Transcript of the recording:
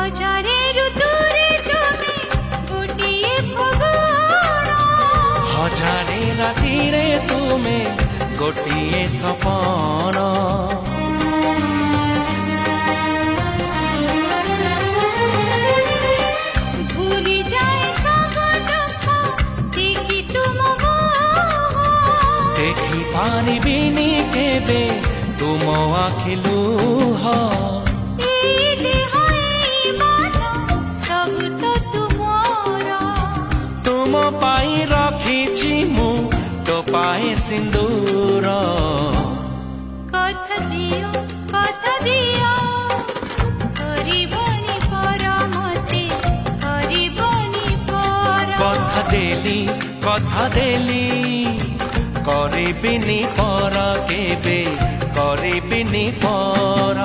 हजारे ऋतुरे तुमे गोटिए फगुण हजारे रातिरे तुमे गोटिए सपन भूली जाए सब दुख देखी तुम देखी पारिबिनी केबे तुम आखि लुह तुम पाई रखिछि मु तो पाए सिंदूर कथा दियो करिबनी पर मते करिबनी पर कथा देली करिबिनी पर केबे करिबिनी पर